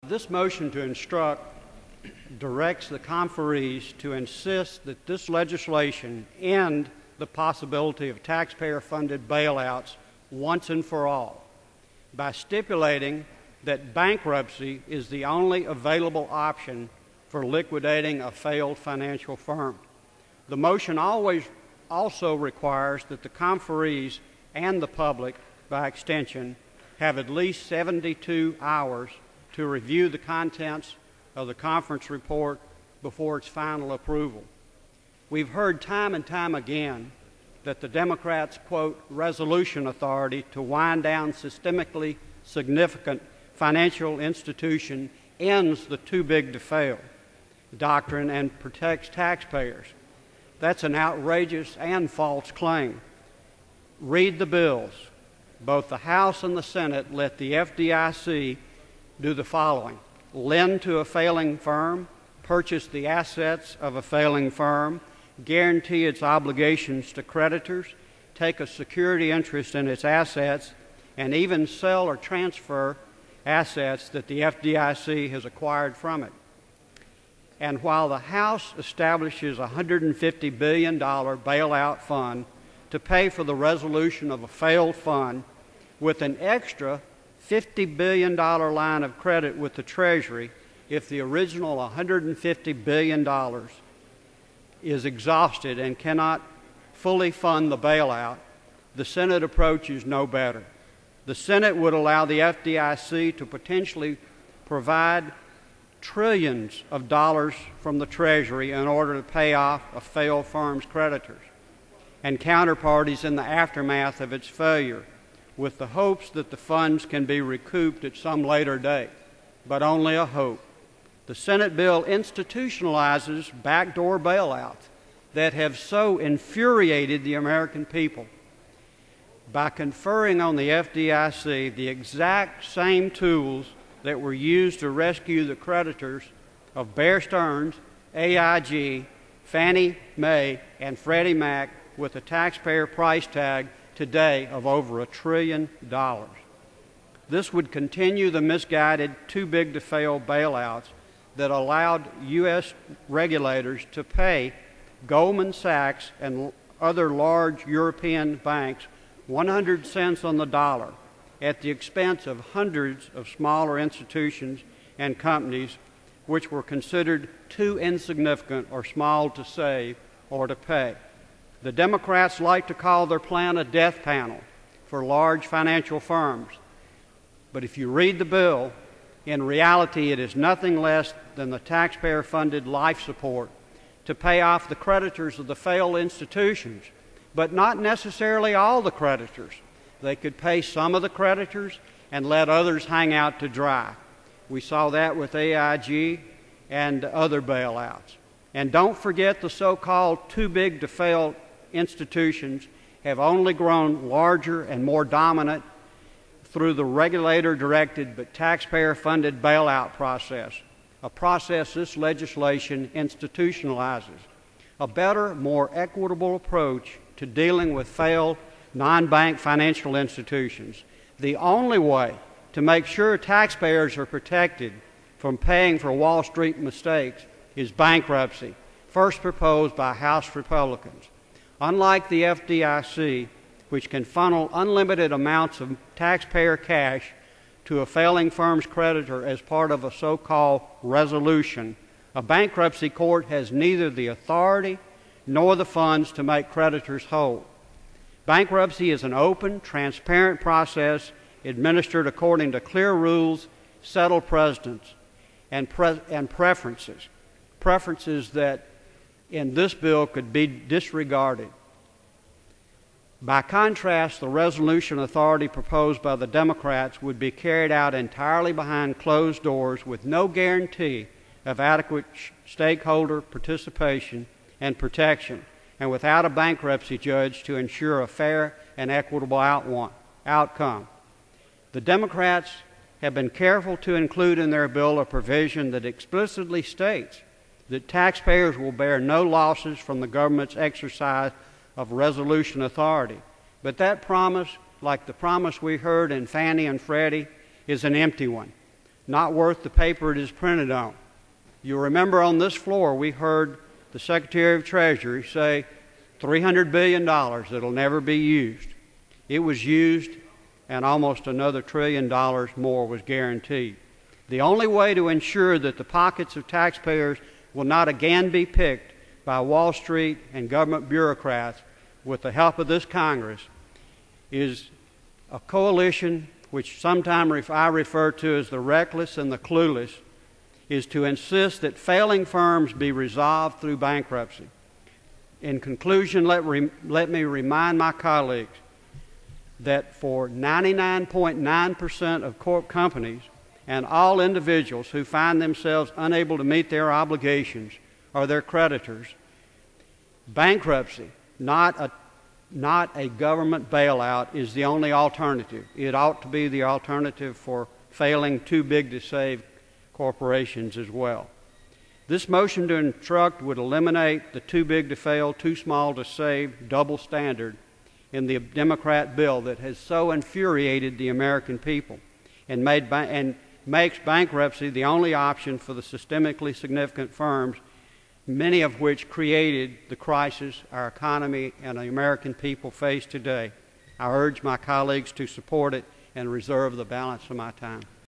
This motion to instruct directs the conferees to insist that this legislation end the possibility of taxpayer-funded bailouts once and for all by stipulating that bankruptcy is the only available option for liquidating a failed financial firm. The motion also requires that the conferees and the public, by extension, have at least 72 hours to review the contents of the conference report before its final approval. We've heard time and time again that the Democrats' quote, resolution authority to wind down systemically significant financial institution ends the too big to fail doctrine and protects taxpayers. That's an outrageous and false claim. Read the bills. Both the House and the Senate let the FDIC do the following: lend to a failing firm, purchase the assets of a failing firm, guarantee its obligations to creditors, take a security interest in its assets, and even sell or transfer assets that the FDIC has acquired from it. And while the House establishes a $150 billion bailout fund to pay for the resolution of a failed fund with an extra $50 billion line of credit with the Treasury if the original $150 billion is exhausted and cannot fully fund the bailout, the Senate approach is no better. The Senate would allow the FDIC to potentially provide trillions of dollars from the Treasury in order to pay off a failed firm's creditors and counterparties in the aftermath of its failure, with the hopes that the funds can be recouped at some later date, but only a hope. The Senate bill institutionalizes backdoor bailouts that have so infuriated the American people by conferring on the FDIC the exact same tools that were used to rescue the creditors of Bear Stearns, AIG, Fannie Mae, and Freddie Mac with a taxpayer price tag today of over $1 trillion. This would continue the misguided, too-big-to-fail bailouts that allowed U.S. regulators to pay Goldman Sachs and other large European banks 100 cents on the dollar at the expense of hundreds of smaller institutions and companies which were considered too insignificant or small to save or to pay. The Democrats like to call their plan a death panel for large financial firms. But if you read the bill, in reality it is nothing less than the taxpayer-funded life support to pay off the creditors of the failed institutions, but not necessarily all the creditors. They could pay some of the creditors and let others hang out to dry. We saw that with AIG and other bailouts. And don't forget the so-called too-big-to-fail institutions have only grown larger and more dominant through the regulator-directed but taxpayer-funded bailout process, a process this legislation institutionalizes. A better, more equitable approach to dealing with failed non-bank financial institutions. The only way to make sure taxpayers are protected from paying for Wall Street mistakes is bankruptcy, first proposed by House Republicans. Unlike the FDIC, which can funnel unlimited amounts of taxpayer cash to a failing firm's creditor as part of a so-called resolution, a bankruptcy court has neither the authority nor the funds to make creditors whole. Bankruptcy is an open, transparent process administered according to clear rules, settled precedents, and preferences that in this bill could be disregarded. By contrast, the resolution authority proposed by the Democrats would be carried out entirely behind closed doors with no guarantee of adequate stakeholder participation and protection, and without a bankruptcy judge to ensure a fair and equitable outcome. The Democrats have been careful to include in their bill a provision that explicitly states that taxpayers will bear no losses from the government's exercise of resolution authority. But that promise, like the promise we heard in Fannie and Freddie, is an empty one. not worth the paper it is printed on. You remember on this floor we heard the Secretary of Treasury say $300 billion that'll never be used. It was used, and almost another $1 trillion more was guaranteed. The only way to ensure that the pockets of taxpayers will not again be picked by Wall Street and government bureaucrats with the help of this Congress is a coalition which sometimes I refer to as the reckless and the clueless, is to insist that failing firms be resolved through bankruptcy. In conclusion, let me remind my colleagues that for 99.9% of companies and all individuals who find themselves unable to meet their obligations or their creditors, bankruptcy, not a government bailout, is the only alternative. It ought to be the alternative for failing too big to save corporations as well. This motion to instruct would eliminate the too big to fail, too small to save double standard in the Democrat bill that has so infuriated the American people and makes bankruptcy the only option for the systemically significant firms, many of which created the crisis our economy and the American people face today. I urge my colleagues to support it and reserve the balance of my time.